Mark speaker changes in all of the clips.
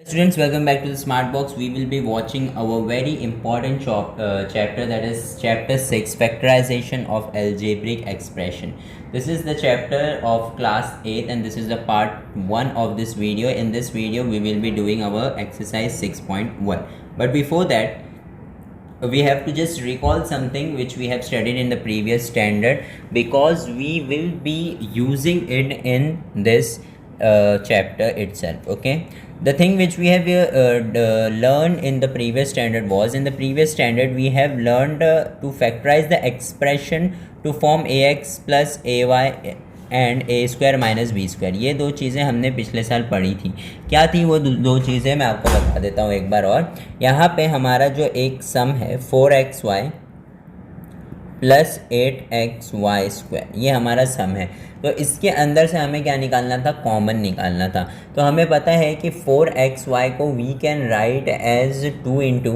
Speaker 1: Students, welcome back to the Smart Box. We will be watching our very important chapter, that is chapter 6, factorization of algebraic expression. This is the chapter of class 8 and this is the part 1 of this video. In this video we will be doing our exercise 6.1. But before that, we have to just recall something which we have studied in the previous standard, because we will be using it in this chapter itself. Okay, the thing which we have learned in the previous standard was, in the previous standard we have learned to factorize the expression to form ax plus ay and a square minus b square. ये दो चीज़ें हमने पिछले साल पढ़ी थी. क्या थी वो दो चीज़ें, मैं आपको बता देता हूँ एक बार और. यहाँ पे हमारा जो एक सम है 4xy प्लस 8xy स्क्वायर, ये हमारा सम है. तो इसके अंदर से हमें क्या निकालना था, कॉमन निकालना था. तो हमें पता है कि 4xy को we can write as 2 into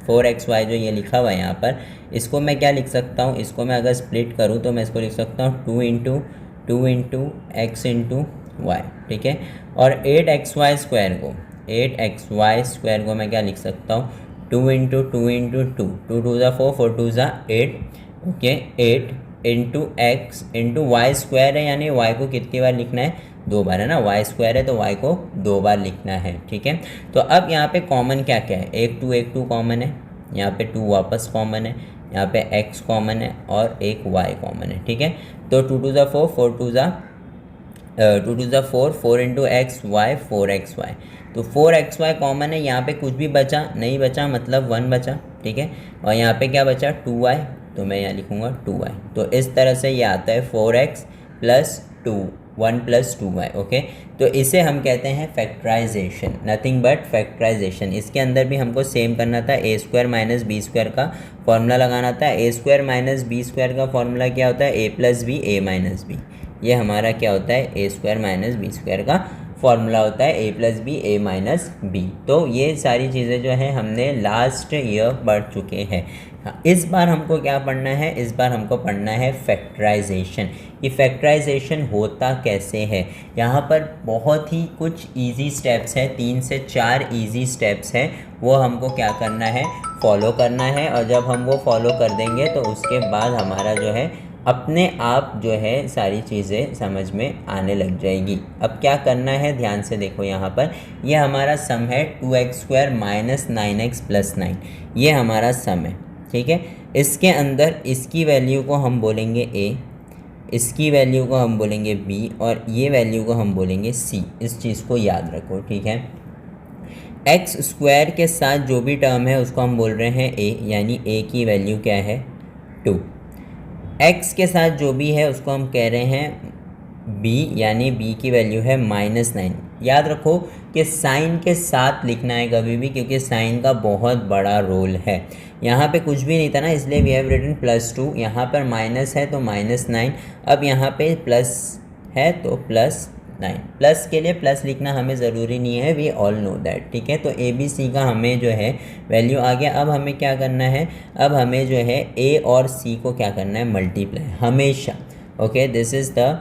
Speaker 1: 4xy जो ये लिखा हुआ है यहाँ पर, इसको मैं क्या लिख सकता हूँ, इसको मैं अगर स्प्लिट करूँ तो मैं इसको लिख सकता हूँ 2 इंटू एक्स इंटू वाई. ठीक है, और 8xy स्क्वायर को मैं क्या लिख सकता हूँ, 2 इंटू 2 टू ज़ा 4, 4 टू ज़ा 8. Okay, 8 into x into y square है, यानी वाई को कितनी बार लिखना है, 2 बार है ना. वाई स्क्वायर है तो वाई को 2 बार लिखना है. ठीक है, तो अब यहाँ पे कॉमन क्या क्या है, एक टू कॉमन है, यहाँ पे 2 वापस कॉमन है, यहाँ पे x कॉमन है और एक y कॉमन है. ठीक है, तो 2 टू ज़ा 4, 4 टू ज़ा 4, 4 इंटू एक्स वाई 4xy. तो 4xy कॉमन है, यहाँ पे कुछ भी बचा नहीं, बचा मतलब 1 बचा. ठीक है, और यहाँ पे क्या बचा 2y, तो मैं यहाँ लिखूँगा 2y. तो इस तरह से ये आता है 4x plus 1 plus 2y. Okay, तो इसे हम कहते हैं फैक्टराइजेशन, नथिंग बट फैक्टराइजेशन. इसके अंदर भी हमको सेम करना था, ए स्क्वायर माइनस बी स्क्वायर का फॉर्मूला लगाना था. ए स्क्वायर माइनस बी स्क्वायर का फॉर्मूला क्या होता है, ए प्लस बी ए माइनस बी. ये हमारा क्या होता है, ए स्क्वायर माइनस बी स्क्वायर का फॉर्मूला होता है, ए प्लस बी ए माइनस बी. तो ये सारी चीज़ें जो है हमने लास्ट ईयर पढ़ चुके हैं. इस बार हमको क्या पढ़ना है, इस बार हमको पढ़ना है फैक्टराइजेशन. ये फैक्टराइजेशन होता कैसे है, यहाँ पर बहुत ही कुछ इजी स्टेप्स हैं, 3 से 4 इजी स्टेप्स हैं, वो हमको क्या करना है, फॉलो करना है. और जब हम वो फॉलो कर देंगे तो उसके बाद हमारा जो है अपने आप जो है सारी चीज़ें समझ में आने लग जाएगी. अब क्या करना है, ध्यान से देखो. यहाँ पर ये हमारा सम है 2x square minus 9x plus 9, ये हमारा सम है. ठीक है, इसके अंदर इसकी वैल्यू को हम बोलेंगे a, इसकी वैल्यू को हम बोलेंगे b और ये वैल्यू को हम बोलेंगे c. इस चीज़ को याद रखो. ठीक है, x स्क्वायर के साथ जो भी टर्म है उसको हम बोल रहे हैं a, यानी a की वैल्यू क्या है 2. x के साथ जो भी है उसको हम कह रहे हैं b, यानी b की वैल्यू है -9. याद रखो कि साइन के साथ लिखना है कभी भी, क्योंकि साइन का बहुत बड़ा रोल है. यहाँ पे कुछ भी नहीं था ना, इसलिए वी हैव रिटन +2. यहाँ पर माइनस है तो -9. अब यहाँ पे प्लस है तो +9. प्लस के लिए प्लस लिखना हमें ज़रूरी नहीं है, वी ऑल नो दैट. ठीक है, तो ए बी सी का हमें जो है वैल्यू आ गया. अब हमें क्या करना है, अब हमें जो है ए और सी को क्या करना है, मल्टीप्लाई हमेशा. Okay, this is the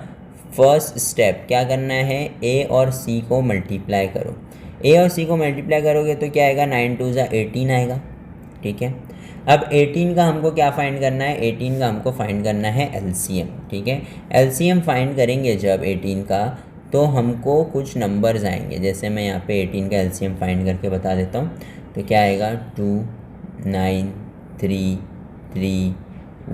Speaker 1: first step. क्या करना है, ए और सी को मल्टीप्लाई करो. ए और सी को मल्टीप्लाई करोगे तो क्या आएगा, 9 टू ज़ा 18 आएगा. ठीक है, अब 18 का हमको क्या फाइंड करना है, 18 का हमको फाइंड करना है एलसीएम. ठीक है, एलसीएम फाइंड करेंगे जब 18 का, तो हमको कुछ नंबर्स आएंगे. जैसे मैं यहाँ पे 18 का एलसीएम फाइंड करके बता देता हूँ. तो क्या आएगा, 2 9 3 3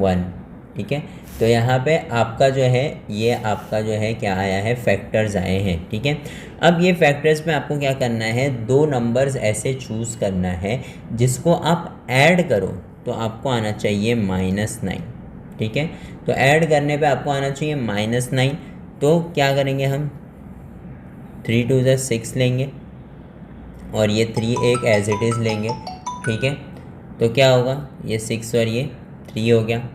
Speaker 1: 1. ठीक है, तो यहाँ पे आपका जो है, ये आपका जो है क्या आया है, फैक्टर्स आए हैं. ठीक है, अब ये फैक्टर्स में आपको क्या करना है, 2 नंबर्स ऐसे चूज़ करना है जिसको आप ऐड करो तो आपको आना चाहिए -9. ठीक है, तो ऐड करने पे आपको आना चाहिए -9. तो क्या करेंगे हम, 3 टू ज़ा 6 लेंगे और ये 3 एक एज इट इज़ लेंगे. ठीक है, तो क्या होगा, ये 6 और ये 3 हो गया.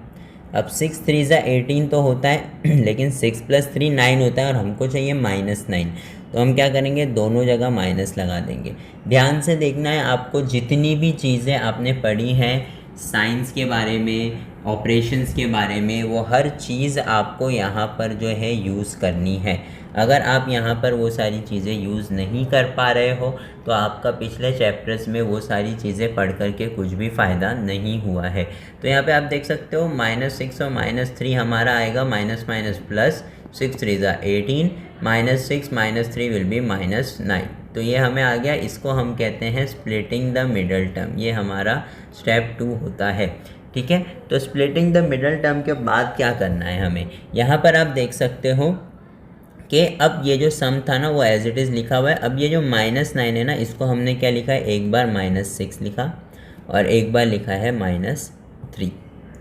Speaker 1: अब 6 3 ज़ा 18 तो होता है लेकिन 6 + 3 9 होता है और हमको चाहिए -9. तो हम क्या करेंगे, दोनों जगह माइनस लगा देंगे. ध्यान से देखना है आपको, जितनी भी चीज़ें आपने पढ़ी हैं साइंस के बारे में, ऑपरेशंस के बारे में, वो हर चीज़ आपको यहाँ पर जो है यूज़ करनी है. अगर आप यहाँ पर वो सारी चीज़ें यूज़ नहीं कर पा रहे हो तो आपका पिछले चैप्टर्स में वो सारी चीज़ें पढ़ करके कुछ भी फ़ायदा नहीं हुआ है। तो यहाँ पे आप देख सकते हो -6 और -3 हमारा आएगा माइनस माइनस प्लस, 6 3 ज़ा 18, -6 -3 विल बी -9। तो ये हमें आ गया, इसको हम कहते हैं स्प्लिटिंग द मिडल टर्म। ये हमारा स्टेप 2 होता है। ठीक है, तो स्प्लिटिंग द मिडल टर्म के बाद क्या करना है हमें, यहाँ पर आप देख सकते हो कि अब ये जो सम था ना वो एज इट इज़ लिखा हुआ है। अब ये जो -9 है ना, इसको हमने क्या लिखा है, एक बार -6 लिखा और एक बार लिखा है -3।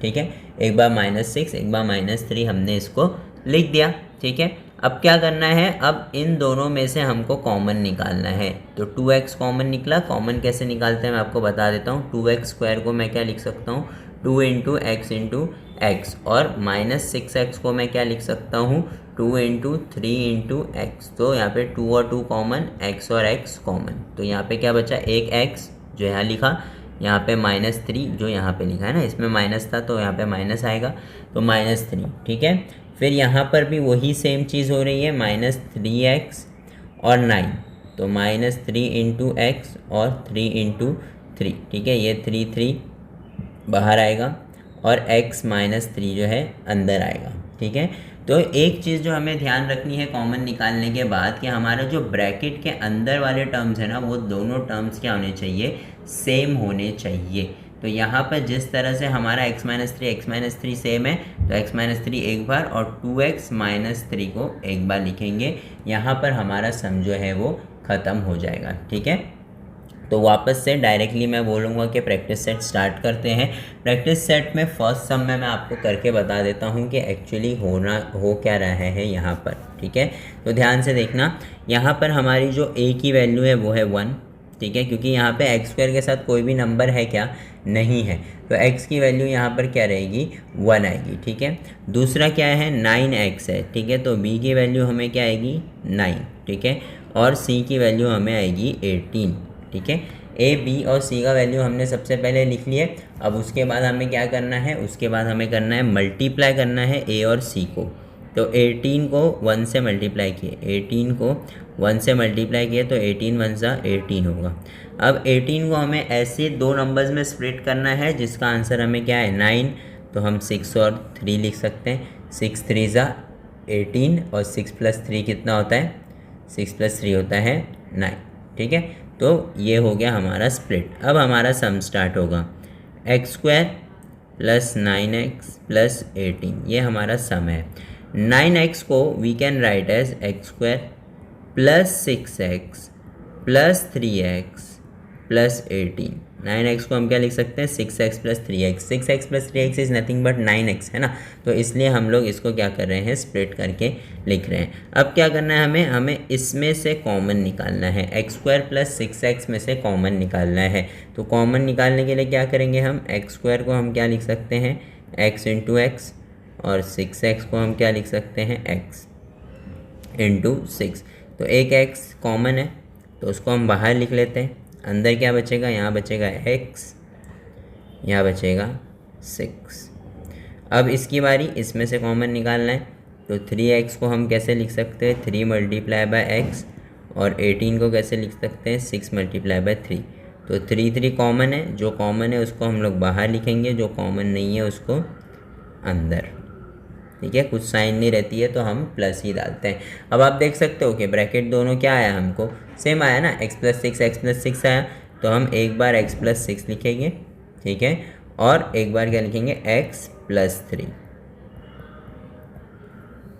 Speaker 1: ठीक है, एक बार -6 एक बार -3 हमने इसको लिख दिया। ठीक है, अब क्या करना है, अब इन दोनों में से हमको कॉमन निकालना है। तो 2x कॉमन निकला। कॉमन कैसे निकालते हैं मैं आपको बता देता हूँ। 2x² को मैं क्या लिख सकता हूँ, 2 × x × x, और -6x को मैं क्या लिख सकता हूँ, 2 × 3 × x। तो यहाँ पे 2 और 2 कॉमन, x और x कॉमन। तो यहाँ पे क्या बचा, एक x जो यहाँ लिखा, यहाँ पे -3 जो यहाँ पे लिखा है ना, इसमें माइनस था तो यहाँ पे माइनस आएगा, तो -3। ठीक है, फिर यहाँ पर भी वही सेम चीज़ हो रही है, -3x और 9, तो -3 × x और 3 × 3। ठीक है, ये 3 बाहर आएगा और x -3 जो है अंदर आएगा। ठीक है, तो एक चीज़ जो हमें ध्यान रखनी है कॉमन निकालने के बाद, कि हमारा जो ब्रैकेट के अंदर वाले टर्म्स है ना, वो दोनों टर्म्स क्या होने चाहिए, सेम होने चाहिए। तो यहाँ पर जिस तरह से हमारा x -3 सेम है, तो x -3 एक बार और 2x -3 को एक बार लिखेंगे। यहाँ पर हमारा सम जो है वो ख़त्म हो जाएगा। ठीक है, तो वापस से डायरेक्टली मैं बोलूँगा कि प्रैक्टिस सेट स्टार्ट करते हैं। प्रैक्टिस सेट में फर्स्ट सम में मैं आपको करके बता देता हूँ कि एक्चुअली हो क्या रहा है यहाँ पर। ठीक है, तो ध्यान से देखना, यहाँ पर हमारी जो a की वैल्यू है वो है 1। ठीक है, क्योंकि यहाँ पे x² के साथ कोई भी नंबर है क्या, नहीं है, तो x की वैल्यू यहाँ पर क्या रहेगी, 1 आएगी। ठीक है, दूसरा क्या है, 9x है। ठीक है, तो b की वैल्यू हमें क्या आएगी, 9। ठीक है, और c की वैल्यू हमें आएगी 18। ठीक है, a b और c का वैल्यू हमने सबसे पहले लिख लिए। अब उसके बाद हमें क्या करना है, उसके बाद हमें करना है मल्टीप्लाई करना है a और c को। तो 18 को 1 से मल्टीप्लाई किए, 18 को 1 से मल्टीप्लाई किए तो 18 1 ज़ा 18 होगा। अब 18 को हमें ऐसे दो नंबर्स में स्प्लिट करना है जिसका आंसर हमें क्या है, 9। तो हम 6 और 3 लिख सकते हैं, 6 3 ज़ा 18 और 6 + 3 कितना होता है, 6 + 3 होता है 9। ठीक है, तो ये हो गया हमारा स्प्लिट। अब हमारा सम स्टार्ट होगा, x² + 9x + 18, ये हमारा सम है। 9x को we can write as x² + 6x + 3x + 18। 9x को हम क्या लिख सकते हैं, 6x + 3x। 6x + 3x is nothing but 9x है ना, तो इसलिए हम लोग इसको क्या कर रहे हैं, स्प्लिट करके लिख रहे हैं। अब क्या करना है हमें इसमें से कॉमन निकालना है, x² + 6x में से कॉमन निकालना है। तो कॉमन निकालने के लिए क्या करेंगे हम, x² को हम क्या लिख सकते हैं, x × x, और 6x को हम क्या लिख सकते हैं, x × 6। तो एक x कॉमन है तो उसको हम बाहर लिख लेते हैं। अंदर क्या बचेगा, यहाँ बचेगा x, यहाँ बचेगा 6। अब इसकी बारी, इसमें से कॉमन निकालना है। तो 3x को हम कैसे लिख सकते हैं, 3 × x, और 18 को कैसे लिख सकते हैं, 6 × 3। तो 3 3 कॉमन है, जो कॉमन है उसको हम लोग बाहर लिखेंगे, जो कॉमन नहीं है उसको अंदर। ठीक है, कुछ साइन नहीं रहती है तो हम प्लस ही डालते हैं। अब आप देख सकते हो कि ब्रैकेट दोनों क्या आया, हमको सेम आया ना, x + 6 x + 6 आया, तो हम एक बार x + 6 लिखेंगे। ठीक है, और एक बार क्या लिखेंगे, x + 3,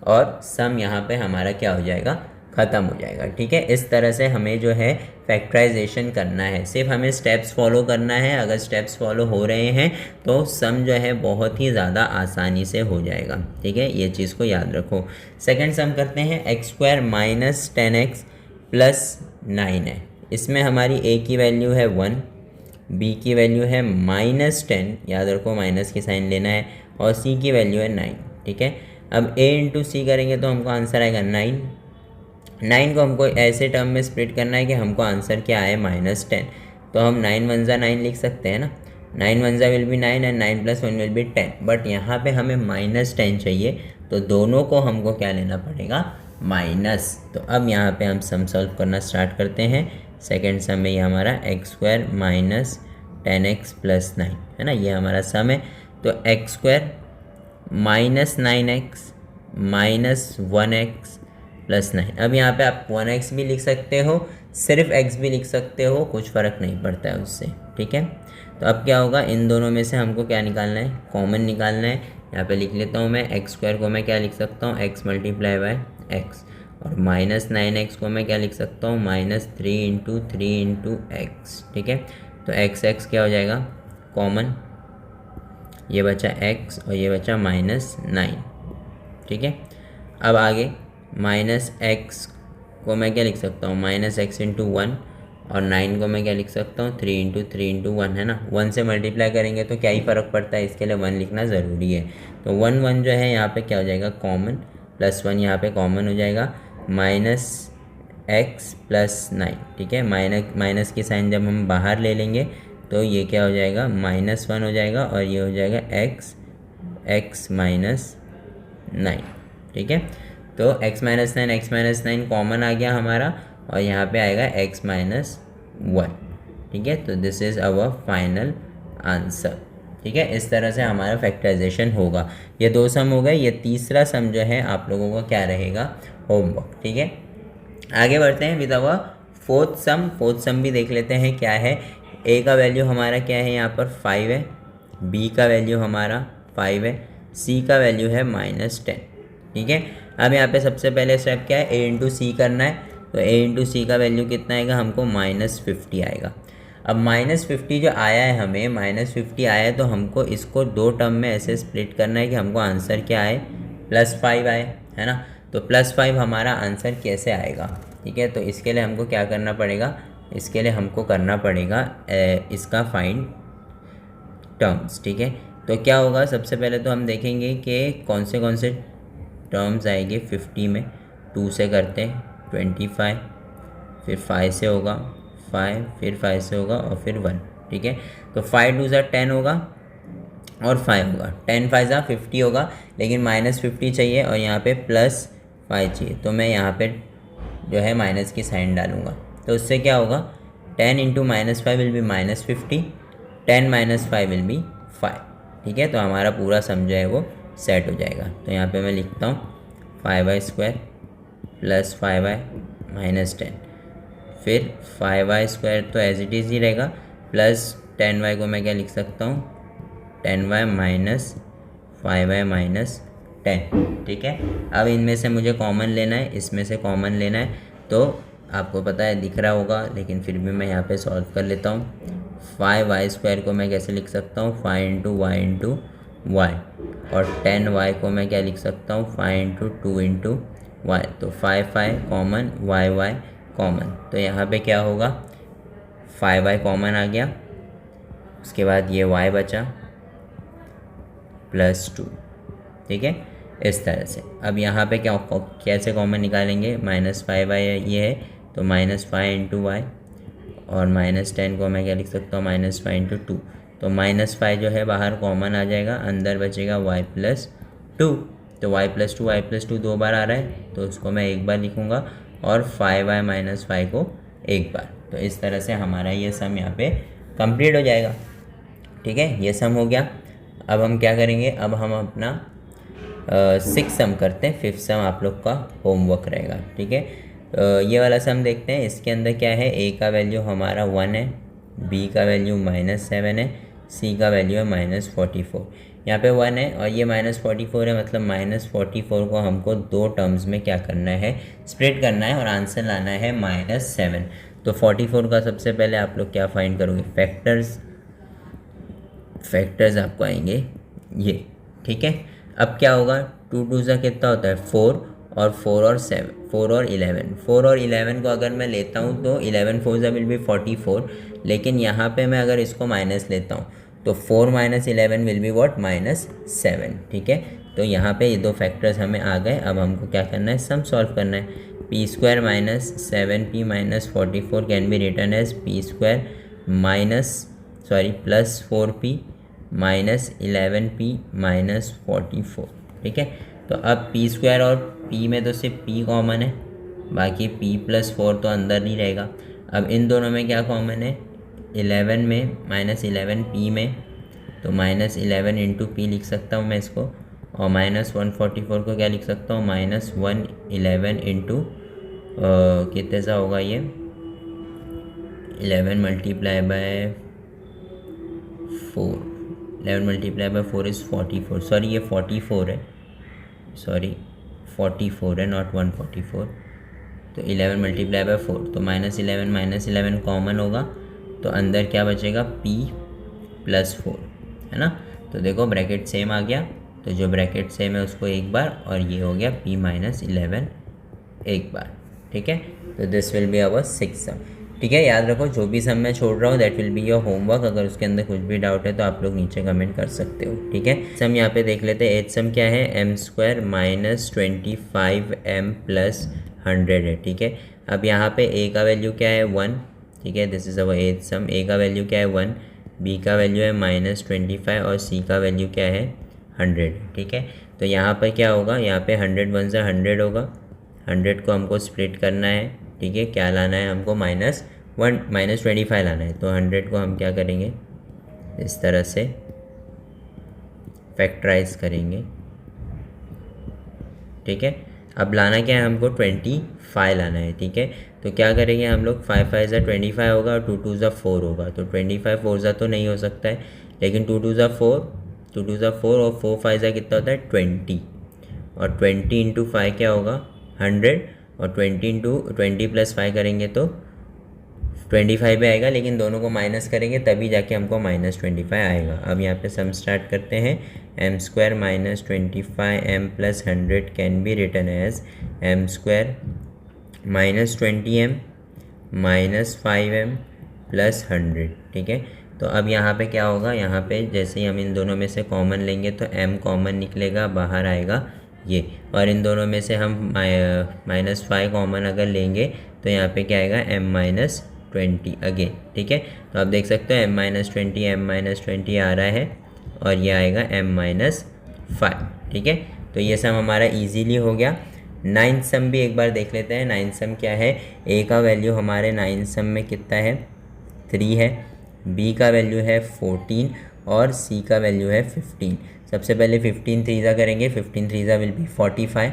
Speaker 1: और सम यहाँ पे हमारा क्या हो जाएगा, ख़त्म हो जाएगा। ठीक है, इस तरह से हमें जो है फैक्टराइजेशन करना है, सिर्फ हमें स्टेप्स फॉलो करना है। अगर स्टेप्स फॉलो हो रहे हैं तो सम जो है बहुत ही ज़्यादा आसानी से हो जाएगा। ठीक है, ये चीज़ को याद रखो। सेकंड सम करते हैं, x² - 10x + 9 है। इसमें हमारी a की वैल्यू है 1, b की वैल्यू है -10, याद रखो माइनस की साइन लेना है, और c की वैल्यू है 9। ठीक है, अब a × c करेंगे तो हमको आंसर आएगा 9। 9 को हमको ऐसे टर्म में स्प्लिट करना है कि हमको आंसर क्या आए, -10। तो हम 9 1 ज़ा 9 लिख सकते हैं ना, 9 1 ज़ा will be 9 and 9 + 1 will be 10। But यहाँ पे हमें -10 चाहिए, तो दोनों को हमको क्या लेना पड़ेगा, माइनस, तो अब यहाँ पे हम सम सॉल्व करना स्टार्ट करते हैं। सेकेंड सम में ये हमारा x square minus 10x plus 9 है ना, ये हमारा सम है। तो x square minus 9x minus 1x plus 9। अब यहाँ पे आप 1x भी लिख सकते हो, सिर्फ x भी लिख सकते हो, कुछ फ़र्क नहीं पड़ता है उससे, ठीक है। तो अब क्या होगा, इन दोनों में से हमको क्या निकालना है, कॉमन निकालना है। यहाँ पे लिख लेता हूँ मैं, एक्स स्क्वायर को मैं क्या लिख सकता हूँ, x मल्टीप्लाई बाय एक्स, और माइनस 9x को मैं क्या लिख सकता हूँ, माइनस 3 इंटू ठीक है। तो x क्या हो जाएगा, कॉमन, ये बचा x और ये बचा -9, ठीक है। अब आगे माइनस एक्स को मैं क्या लिख सकता हूँ, -x इंटू 1, और 9 को मैं क्या लिख सकता हूँ, 3 इंटू 1 है ना। 1 से मल्टीप्लाई करेंगे तो क्या ही फ़र्क पड़ता है, इसके लिए 1 लिखना ज़रूरी है। तो 1 जो है यहाँ पे क्या हो जाएगा, कॉमन, +1 यहाँ पे कॉमन हो जाएगा, -x प्लस 9, ठीक है। माइनस की साइन जब हम बाहर ले लेंगे तो ये क्या हो जाएगा, -1 हो जाएगा, और ये हो जाएगा x माइनस 9, ठीक है। तो x माइनस 9 कॉमन आ गया हमारा, और यहाँ पे आएगा x माइनस 1, ठीक है। तो this is our final answer, ठीक है। इस तरह से हमारा फैक्टराइजेशन होगा। ये 2 सम हो गए, ये तीसरा सम जो है आप लोगों का क्या रहेगा, होमवर्क, ठीक है। आगे बढ़ते हैं विद आवर फोर्थ सम भी देख लेते हैं क्या है। a का वैल्यू हमारा क्या है, यहाँ पर 5 है, b का वैल्यू हमारा 5 है, c का वैल्यू है -10, ठीक है। अब यहाँ पे सबसे पहले स्टेप क्या है, a इंटू सी करना है। तो a इंटू सी का वैल्यू कितना आएगा, हमको -50 आएगा। अब -50 जो आया है, हमें -50 आया है, तो हमको इसको 2 टर्म में ऐसे स्प्लिट करना है कि हमको आंसर क्या आए, +5 आए, है ना। तो +5 हमारा आंसर कैसे आएगा, ठीक है। तो इसके लिए हमको क्या करना पड़ेगा, इसके लिए हमको करना पड़ेगा इसका फाइंड टर्म्स, ठीक है। तो क्या होगा, सबसे पहले तो हम देखेंगे कि कौन से टर्म्स आएंगे 50 में। 2 से करते हैं 25, फिर 5 से होगा 5, फिर 5 से होगा, और फिर 1, ठीक है। तो 5 2 ज़ा 10 होगा, और 5 होगा, 10 5 ज़ा 50 होगा, लेकिन -50 चाहिए और यहाँ पे +5 चाहिए। तो मैं यहाँ पे जो है माइनस की साइन डालूँगा, तो उससे क्या होगा, 10 into -5 will be -50, 10 - 5 will be 5, ठीक है। तो हमारा पूरा सम जो है वो सेट हो जाएगा। तो यहाँ पे मैं लिखता हूँ 5y² + 5y -10, फिर 5y² तो एज इट इज़ ही रहेगा, प्लस 10y को मैं क्या लिख सकता हूँ, 10y - 5y -10, ठीक है। अब इनमें से मुझे कॉमन लेना है, इसमें से कॉमन लेना है, तो आपको पता है दिख रहा होगा, लेकिन फिर भी मैं यहाँ पे सॉल्व कर लेता हूँ। 5y² को मैं कैसे लिख सकता हूँ, 5 इंटू y इंटू y, और 10y को मैं क्या लिख सकता हूँ, 5 इंटू 2 इंटू y। तो 5 कॉमन, y कॉमन, तो यहाँ पे क्या होगा, 5y कॉमन आ गया, उसके बाद ये y बचा +2, ठीक है, इस तरह से। अब यहाँ पे क्या कैसे कॉमन निकालेंगे, -5y ये है, तो -5 इंटू y, और -10 को मैं क्या लिख सकता हूँ, -5 इंटू 2। तो -5 जो है बाहर कॉमन आ जाएगा, अंदर बचेगा y +2। तो y + 2 2 बार आ रहा है, तो उसको मैं एक बार लिखूँगा, और 5y - 5 को एक बार। तो इस तरह से हमारा ये सम यहाँ पे कंप्लीट हो जाएगा, ठीक है। ये सम हो गया। अब हम क्या करेंगे, अब हम अपना 6 सम करते हैं। 5th सम आप लोग का होमवर्क रहेगा, ठीक है। ये वाला सम देखते हैं। इसके अंदर क्या है, a का वैल्यू हमारा 1 है, b का वैल्यू -7 है, c का वैल्यू है -44। यहाँ पे 1 है और ये -44 है, मतलब -44 को हमको 2 टर्म्स में क्या करना है, स्प्लिट करना है, और आंसर लाना है -7। तो 44 का सबसे पहले आप लोग क्या फाइंड करोगे, फैक्टर्स आपको आएंगे ये, ठीक है। अब क्या होगा, 2 2 ज़ा कितना होता है, 4, और 4 और 7, 4 और 11, 4 और 11 को अगर मैं लेता हूँ तो 11 4 ज़ा विल बी 44, लेकिन यहाँ पे मैं अगर इसको माइनस लेता हूँ तो 4 - 11 विल बी व्हाट, -7, ठीक है। तो यहाँ पे ये 2 फैक्टर्स हमें आ गए। अब हमको क्या करना है, सम सॉल्व करना है। p² - 7p - 44 can be written as p² +4p -11p - 44, ठीक है। तो अब पी स्क्वायर और पी में तो सिर्फ पी कॉमन है, बाकी पी प्लस 4 तो अंदर नहीं रहेगा। अब इन दोनों में क्या कॉमन है, 11 में माइनस 11 पी में, तो माइनस 11 इंटू पी लिख सकता हूँ मैं इसको, और माइनस 144 को क्या लिख सकता हूँ, माइनस 111 इंटू कितने सा होगा ये, 11 multiply by 4, 11 multiply by 4 is 44, sorry ये 44 है, सॉरी 44 है नॉट 144। तो 11 मल्टीप्लाई बाय 4, तो माइनस 11 कॉमन होगा, तो अंदर क्या बचेगा, p प्लस 4, है ना। तो देखो ब्रैकेट सेम आ गया, तो जो ब्रैकेट सेम है उसको एक बार, और ये हो गया p माइनस 11 एक बार, ठीक है। तो this will be our 6th sum, ठीक है। याद रखो जो भी सम मैं छोड़ रहा हूँ that will be your homework, अगर उसके अंदर कुछ भी डाउट है तो आप लोग नीचे कमेंट कर सकते हो, ठीक है। सम यहाँ पे देख लेते हैं, 8th सम क्या है, m square minus 25m plus 100 है, ठीक है। अब यहाँ पे a का वैल्यू क्या है 1, ठीक है, this is our 8th sum. a का वैल्यू क्या है 1, b का वैल्यू है माइनस 25 और c का वैल्यू क्या है 100, ठीक है। तो यहाँ पर क्या होगा, यहाँ पे 100 1 से 100 होगा, 100 को हमको स्प्लिट करना है, ठीक है। क्या लाना है हमको, माइनस 25 लाना है, तो 100 को हम क्या करेंगे, इस तरह से फैक्टराइज करेंगे, ठीक है। अब लाना क्या है हमको, 25 लाना है, ठीक है। तो क्या करेंगे हम लोग, 5 5 ज़ा 25 होगा और 2 2 ज़ा 4 होगा, तो 25 4 ज़ा तो नहीं हो सकता है, लेकिन 2 2 ज़ा 4, 2 2 ज़ा 4 और 4 5 ज़ा कितना होता है 20, और 20 इंटू 5 क्या होगा 100, और 20 इंटू 20 प्लस 5 करेंगे तो 25 भी आएगा, लेकिन दोनों को माइनस करेंगे तभी जाके हमको माइनस 25 आएगा। अब यहाँ पे सम स्टार्ट करते हैं, m square minus 25 m plus 100 can be written as m square minus 20m minus 5m plus 100, ठीक है। तो अब यहाँ पे क्या होगा, यहाँ पे जैसे ही हम इन दोनों में से कॉमन लेंगे तो m कॉमन निकलेगा, बाहर आएगा ये, और इन दोनों में से हम माइनस 5 कॉमन अगर लेंगे तो यहाँ पे क्या आएगा m माइनस 20 अगेन, ठीक है। तो आप देख सकते हो m माइनस 20 m माइनस 20 आ रहा है, और ये आएगा m माइनस 5, ठीक है। तो ये सम हमारा इजीली हो गया। 9th सम भी एक बार देख लेते हैं। 9th सम क्या है, a का वैल्यू हमारे 9th सम में कितना है 3 है, b का वैल्यू है 14 और c का वैल्यू है 15। सबसे पहले 15 3 करेंगे, 15 3 विल बी 45,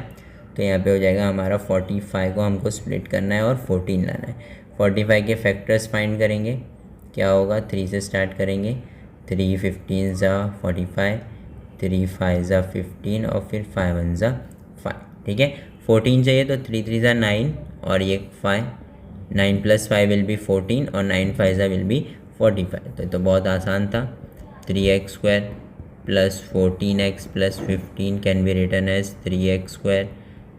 Speaker 1: तो यहाँ पे हो जाएगा हमारा 45 को हमको स्प्लिट करना है और 14 लाना है। 45 के फैक्टर्स फाइंड करेंगे, क्या होगा 3 से स्टार्ट करेंगे, 3 15 ज़ा 45, 3 5 ज़ा 15 और फिर 5 1 ज़ा 5, ठीक है। 14 चाहिए तो 3 3 ज़ा 9 और ये 5, 9 प्लस 5 विल बी 14 और 9 5 ज़ा विल बी 45। तो बहुत आसान था, 3x square plus 14x plus 15 can be written as 3x square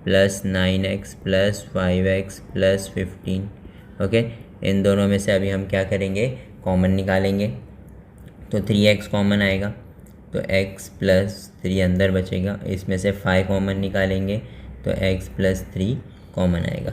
Speaker 1: plus 9x plus 5x plus 15, okay. इन दोनों में से अभी हम क्या करेंगे, कॉमन निकालेंगे, तो 3x कॉमन आएगा, तो x प्लस 3 अंदर बचेगा, इसमें से 5 कॉमन निकालेंगे तो x प्लस 3 कॉमन आएगा,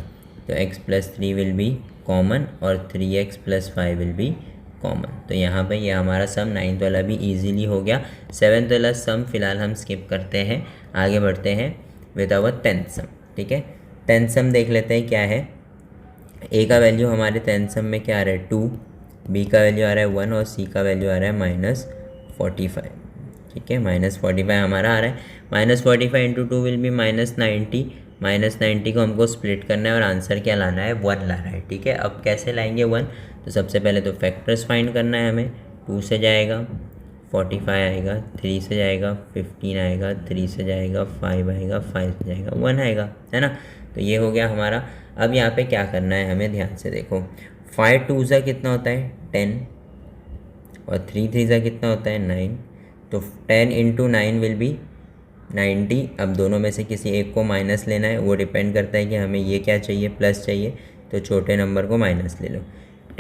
Speaker 1: तो x plus 3 will be common और 3x plus 5 will be common. तो यहाँ पे ये हमारा सम 9th वाला भी इजीली हो गया। 7th वाला सम फिलहाल हम स्किप करते हैं, आगे बढ़ते हैं विद आवर 10th सम, ठीक है। 10th सम देख लेते हैं क्या है। a का वैल्यू हमारे 10th सम में क्या आ रहा है 2, b का वैल्यू आ रहा है 1 और c का वैल्यू आ रहा है माइनस 45, ठीक है। माइनस 45 हमारा आ रहा है, minus 45 into 2 will be minus 90, minus 90 को हमको स्प्लिट करना है और आंसर क्या लाना है 1 लाना है, ठीक है। अब कैसे लाएंगे 1, तो सबसे पहले तो फैक्टर्स फाइंड करना है हमें, 2 से जाएगा 45 आएगा, 3 से जाएगा 15 आएगा, 3 से जाएगा 5 आएगा, 5 से जाएगा 1 आएगा, है ना। तो ये हो गया हमारा। अब यहाँ पे क्या करना है हमें, ध्यान से देखो, 5 2 ज़ा कितना होता है 10 और 3 3 ज़ा कितना होता है 9, तो 10 इंटू 9 विल बी 90। अब दोनों में से किसी एक को माइनस लेना है, वो डिपेंड करता है कि हमें ये क्या चाहिए, प्लस चाहिए, तो छोटे नंबर को माइनस ले लो।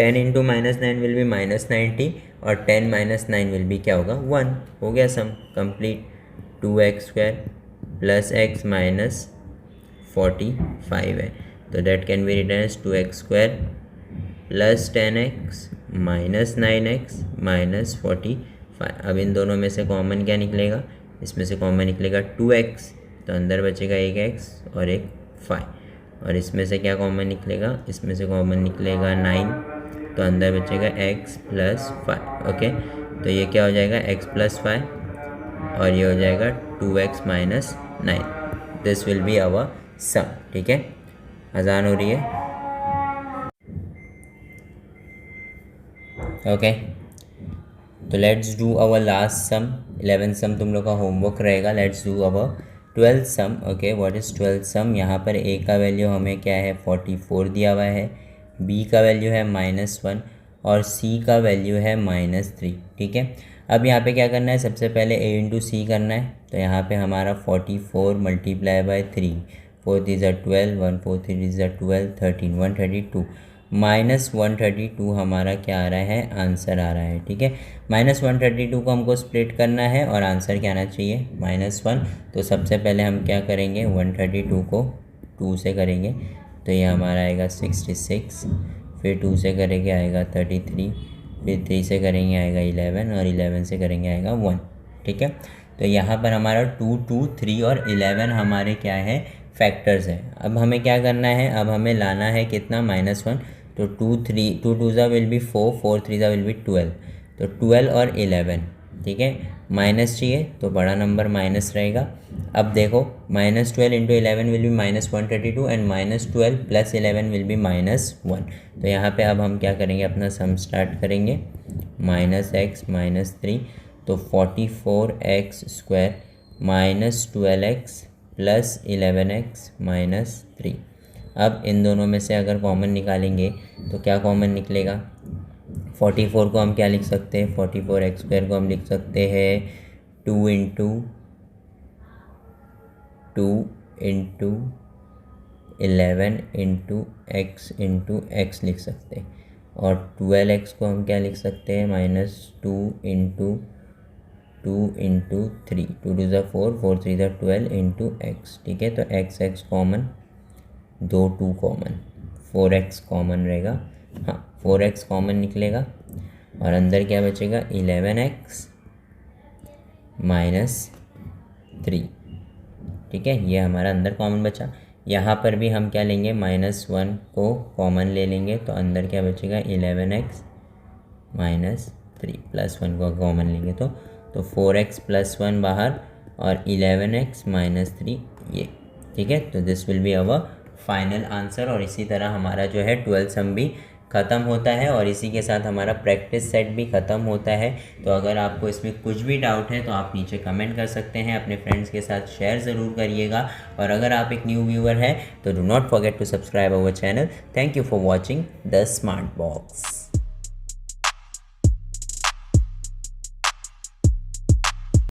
Speaker 1: 10 into minus 9 will be minus 90 और 10 माइनस 9 विल बी क्या होगा 1, हो गया sum complete. 2x square plus x minus 45 है, तो that can be written as 2x square plus 10x minus 9x minus 45। अब इन दोनों में से कॉमन क्या निकलेगा, इसमें से कॉमन निकलेगा 2x तो अंदर बचेगा एक एक्स और एक 5, और इसमें से क्या कॉमन निकलेगा, इसमें से कॉमन निकलेगा 9, तो अंदर बचेगा x प्लस 5। ओके, तो ये क्या हो जाएगा x प्लस 5 और ये हो जाएगा 2x minus 9। This will be our sum. ठीक है, अजान हो रही है। ओके, तो let's do our last sum. 11th sum तुम लोग का होमवर्क रहेगा। Let's do our 12th sum. Okay, what is 12th sum. यहाँ पर a का वैल्यू हमें क्या है 44 दिया हुआ है, b का वैल्यू है -1 और c का वैल्यू है -3। ठीक है, अब यहाँ पे क्या करना है, सबसे पहले a इंटू सी करना है। तो यहाँ पे हमारा 44 मल्टीप्लाई बाय 3, 4 3 ज़ा 12, 1 4 3 ज़ा 12, 13 132 -132 हमारा क्या आ रहा है, आंसर आ रहा है। ठीक है, -132 को हमको स्प्लिट करना है और आंसर क्या आना चाहिए -1। तो सबसे पहले हम क्या करेंगे, 132 को 2 से करेंगे तो ये हमारा आएगा 66, फिर 2 से करेंगे आएगा 33, फिर 3 से करेंगे आएगा 11 और 11 से करेंगे आएगा 1। ठीक है, तो यहाँ पर हमारा 2 2 3 और 11 हमारे क्या है, फैक्टर्स है। अब हमें क्या करना है, अब हमें लाना है कितना, -1। तो 2 2 ज़ा विल बी 4, 4 3 ज़ा विल बी 12, तो 12 और 11। ठीक है, माइनस चाहिए तो बड़ा नंबर माइनस रहेगा। अब देखो -12 into 11 will be -132 and -12 plus 11 will be -1। तो यहाँ पे अब हम क्या करेंगे, अपना सम स्टार्ट करेंगे, -x -3, तो 44x² -12x प्लस 11x -3। अब इन दोनों में से अगर कॉमन निकालेंगे तो क्या कॉमन निकलेगा, 44 को हम क्या लिख सकते हैं, 44x² को हम लिख सकते हैं 2 इंटू 11 इंटू x लिख सकते हैं, और 12x को हम क्या लिख सकते हैं, -2 इंटू 3, 2 2 ज़ा 4, 4 3 ज़ा 12 इंटू x। ठीक है, तो x common, 2 2 common, 4x common रहेगा। हाँ, 4x कॉमन निकलेगा और अंदर क्या बचेगा, 11x -3। ठीक है, ये हमारा अंदर कॉमन बचा। यहाँ पर भी हम क्या लेंगे, -1 को कॉमन ले लेंगे तो अंदर क्या बचेगा, 11x -3 प्लस 1 को कॉमन लेंगे तो 4x प्लस 1 बाहर और 11x -3 ये। ठीक है, तो this will be our final answer. और इसी तरह हमारा जो है 12th सम भी ख़त्म होता है और इसी के साथ हमारा प्रैक्टिस सेट भी ख़त्म होता है। तो अगर आपको इसमें कुछ भी डाउट है तो आप नीचे कमेंट कर सकते हैं, अपने फ्रेंड्स के साथ शेयर ज़रूर करिएगा। और अगर आप एक न्यू व्यूअर हैं तो do not forget to subscribe our channel. Thank you for watching the Smart box.